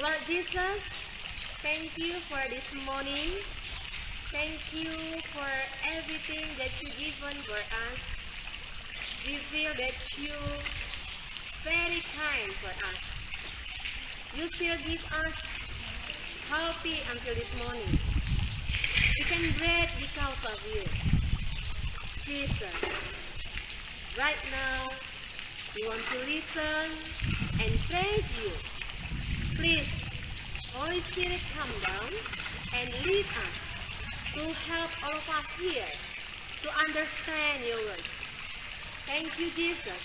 Lord Jesus, thank you for this morning. Thank you for everything that you given for us. We feel that you very kind for us. You still give us healthy until this morning. We can breathe because of you. Jesus, right now, we want to listen and praise you. Please, Holy Spirit, come down and lead us to help all of us here to understand your word. Thank you, Jesus.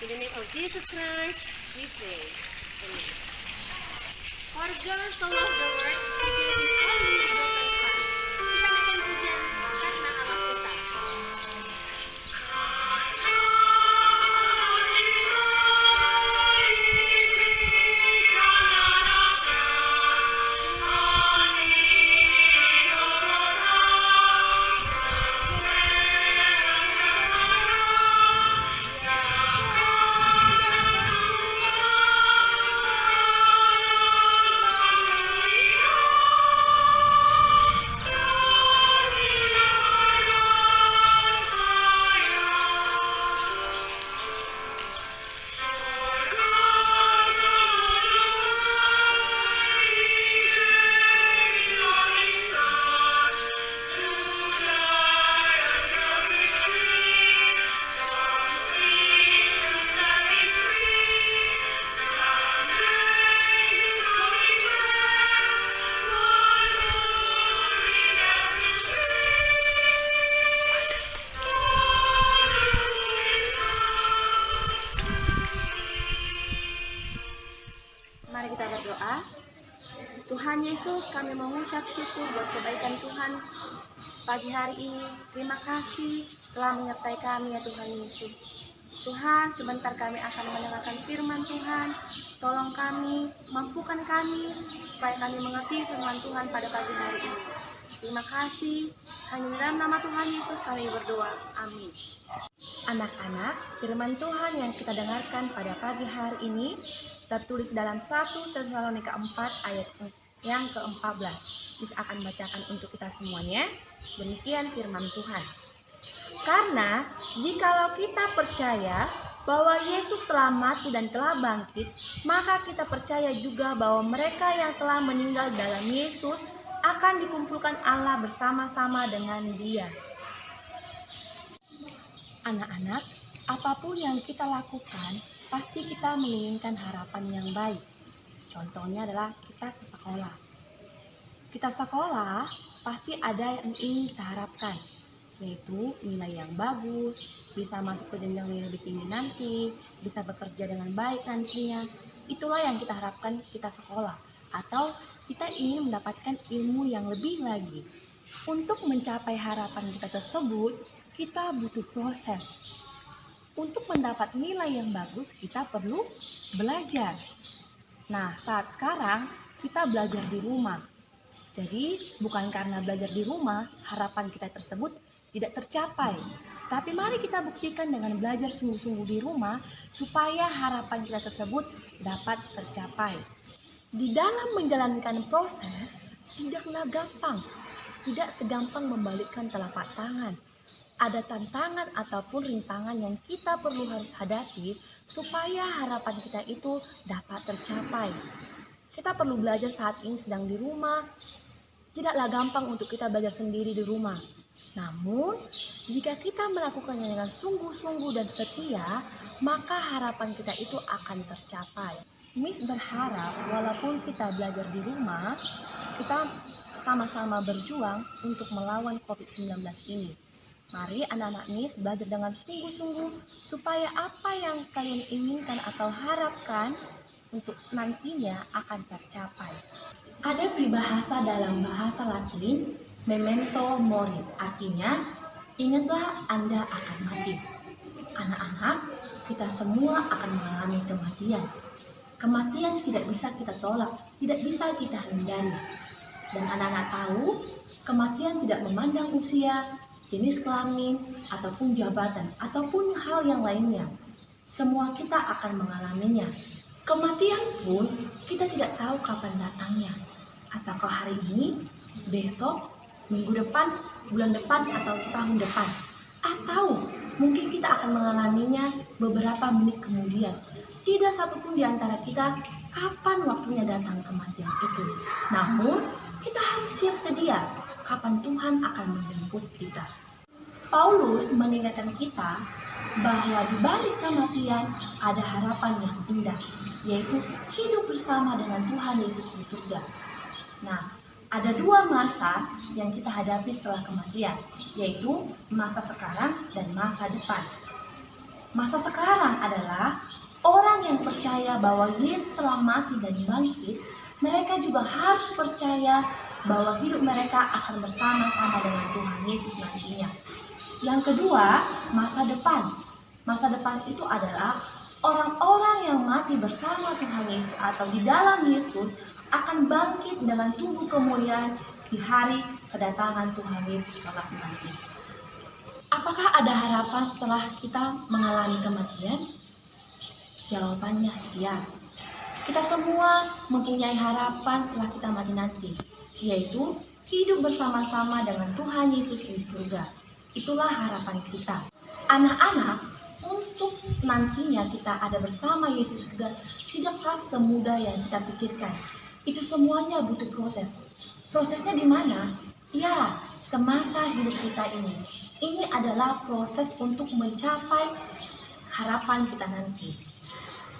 In the name of Jesus Christ, we pray. Amen. For God so loved the world, He gave His only begotten Son. Kita akan pujian karena Allah kita. Mari kita berdoa. Tuhan Yesus, kami mengucap syukur buat kebaikan Tuhan pagi hari ini. Terima kasih telah menyertai kami ya Tuhan Yesus. Tuhan, sebentar kami akan mendengarkan firman Tuhan. Tolong kami, mampukan kami supaya kami mengerti firman Tuhan pada pagi hari ini. Terima kasih. Hanya dalam nama Tuhan Yesus kami berdoa. Amin. Anak-anak, firman Tuhan yang kita dengarkan pada pagi hari ini tertulis dalam 1 Tesalonika 4 ayat yang ke-14. Miss akan bacakan untuk kita semuanya. Demikian firman Tuhan. Karena jikalau kita percaya bahwa Yesus telah mati dan telah bangkit, maka kita percaya juga bahwa mereka yang telah meninggal dalam Yesus akan dikumpulkan Allah bersama-sama dengan Dia. Anak-anak, apapun yang kita lakukan, pasti kita menginginkan harapan yang baik. Contohnya adalah kita ke sekolah. Kita sekolah, pasti ada yang ingin kita harapkan, yaitu nilai yang bagus, bisa masuk ke jenjang yang lebih tinggi nanti, bisa bekerja dengan baik nantinya. Itulah yang kita harapkan kita sekolah. Atau kita ingin mendapatkan ilmu yang lebih lagi. Untuk mencapai harapan kita tersebut, kita butuh proses. Untuk mendapat nilai yang bagus, kita perlu belajar. Nah, saat sekarang kita belajar di rumah. Jadi, bukan karena belajar di rumah, harapan kita tersebut tidak tercapai. Tapi mari kita buktikan dengan belajar sungguh-sungguh di rumah, supaya harapan kita tersebut dapat tercapai. Di dalam menjalankan proses, tidaklah gampang. Tidak segampang membalikkan telapak tangan. Ada tantangan ataupun rintangan yang kita perlu harus hadapi supaya harapan kita itu dapat tercapai. Kita perlu belajar saat ini sedang di rumah. Tidaklah gampang untuk kita belajar sendiri di rumah. Namun, jika kita melakukannya dengan sungguh-sungguh dan setia, maka harapan kita itu akan tercapai. Miss berharap walaupun kita belajar di rumah, kita sama-sama berjuang untuk melawan COVID-19 ini. Mari anak-anak Miss belajar dengan sungguh-sungguh supaya apa yang kalian inginkan atau harapkan untuk nantinya akan tercapai. Ada peribahasa dalam bahasa Latin, memento mori, artinya ingatlah Anda akan mati. Anak-anak, kita semua akan mengalami kematian. Kematian tidak bisa kita tolak, tidak bisa kita hindari. Dan anak-anak tahu, kematian tidak memandang usia, jenis kelamin, ataupun jabatan, ataupun hal yang lainnya. Semua kita akan mengalaminya. Kematian pun kita tidak tahu kapan datangnya. Ataukah hari ini, besok, minggu depan, bulan depan, atau tahun depan. Atau mungkin kita akan mengalaminya beberapa menit kemudian. Tidak satupun di antara kita kapan waktunya datang kematian itu. Namun, kita harus siap sedia kapan Tuhan akan menjemput kita. Paulus mengingatkan kita bahwa di balik kematian ada harapan yang indah, yaitu hidup bersama dengan Tuhan Yesus di surga. Nah, ada dua masa yang kita hadapi setelah kematian, yaitu masa sekarang dan masa depan. Masa sekarang adalah orang yang percaya bahwa Yesus telah mati dan bangkit. Mereka juga harus percaya bahwa hidup mereka akan bersama-sama dengan Tuhan Yesus nantinya. Yang kedua, masa depan. Masa depan itu adalah orang-orang yang mati bersama Tuhan Yesus atau di dalam Yesus akan bangkit dengan tubuh kemuliaan di hari kedatangan Tuhan Yesus kelak nanti. Apakah ada harapan setelah kita mengalami kematian? Jawabannya ya. Kita semua mempunyai harapan setelah kita mati nanti, yaitu hidup bersama-sama dengan Tuhan Yesus di surga. Itulah harapan kita. Anak-anak, untuk nantinya kita ada bersama Yesus juga tidaklah semudah yang kita pikirkan. Itu semuanya butuh proses. Prosesnya di mana? Ya, semasa hidup kita ini. Ini adalah proses untuk mencapai harapan kita nanti.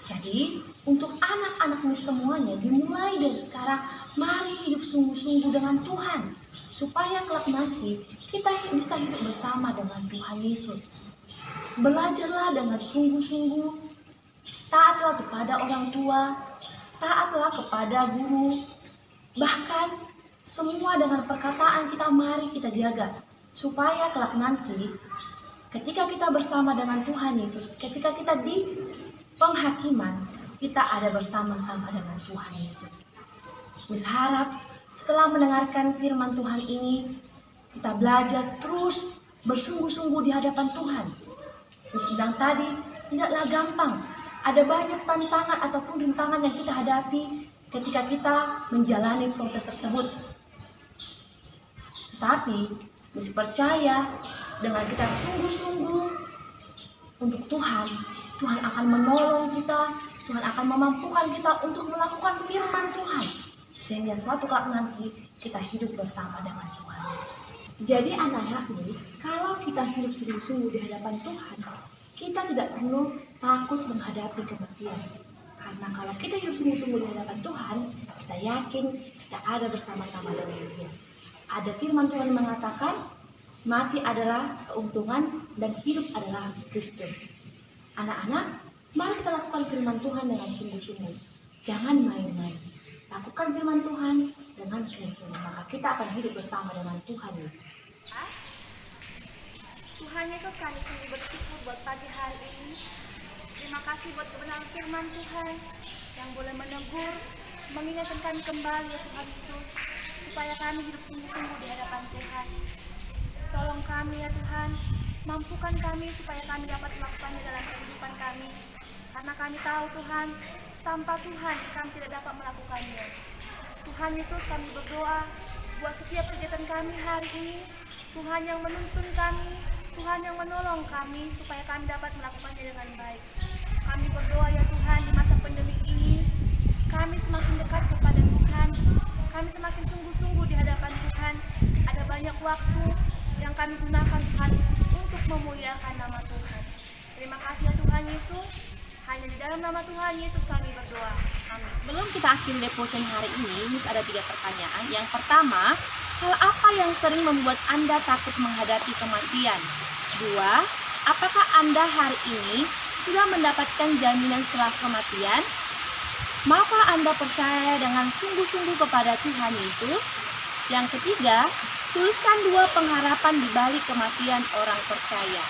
Jadi, untuk anak-anak ini semuanya dimulai dari sekarang, mari hidup sungguh-sungguh dengan Tuhan. Supaya kelak nanti kita bisa hidup bersama dengan Tuhan Yesus. Belajarlah dengan sungguh-sungguh, taatlah kepada orang tua, taatlah kepada guru, bahkan semua dengan perkataan kita mari kita jaga. Supaya kelak nanti ketika kita bersama dengan Tuhan Yesus, ketika kita di penghakiman, kita ada bersama-sama dengan Tuhan Yesus. Mis harap setelah mendengarkan firman Tuhan ini, kita belajar terus bersungguh-sungguh di hadapan Tuhan. Mis bilang tadi, tidaklah gampang. Ada banyak tantangan ataupun rintangan yang kita hadapi ketika kita menjalani proses tersebut. Tetapi, Mis percaya dengan kita sungguh-sungguh untuk Tuhan, Tuhan akan menolong kita, Tuhan akan memampukan kita untuk melakukan firman Tuhan. Sehingga suatu kelak nanti kita hidup bersama dengan Tuhan Yesus. Jadi anak-anak, kalau kita hidup sungguh-sungguh di hadapan Tuhan, kita tidak perlu takut menghadapi kematian. Karena kalau kita hidup sungguh-sungguh di hadapan Tuhan, kita yakin kita ada bersama-sama dengan Dia. Ada firman Tuhan yang mengatakan, mati adalah keuntungan dan hidup adalah Kristus. Anak-anak, mari kita lakukan firman Tuhan dengan sungguh-sungguh. Jangan main-main. Lakukan firman Tuhan dengan sungguh-sungguh, maka kita akan hidup bersama dengan Tuhan Yesus. Tuhan Yesus, kami sungguh bersyukur buat pagi hari ini. Terima kasih buat kebenaran firman Tuhan yang boleh menegur, mengingatkan kami kembali ya Tuhan Yesus, supaya kami hidup sungguh-sungguh di hadapan Tuhan. Tolong kami ya Tuhan, mampukan kami supaya kami dapat melakukannya dalam kehidupan kami. Karena kami tahu Tuhan, tanpa Tuhan kami tidak dapat melakukannya. Tuhan Yesus, kami berdoa buat setiap kegiatan kami hari ini. Tuhan yang menuntun kami, Tuhan yang menolong kami supaya kami dapat melakukannya dengan baik. Kami berdoa ya Tuhan, di masa pandemi ini kami semakin dekat kepada Tuhan. Kami semakin sungguh-sungguh di hadapan Tuhan. Ada banyak waktu yang kami gunakan Tuhan untuk memuliakan nama Tuhan. Terima kasih ya Tuhan Yesus. Hanya di dalam nama Tuhan Yesus kami berdoa. Amin. Belum kita akhiri devotion hari ini, Miss ada 3 pertanyaan. Yang pertama, hal apa yang sering membuat Anda takut menghadapi kematian? 2, apakah Anda hari ini sudah mendapatkan jaminan setelah kematian? Maukah Anda percaya dengan sungguh-sungguh kepada Tuhan Yesus? Yang ketiga, tuliskan 2 pengharapan di balik kematian orang percaya.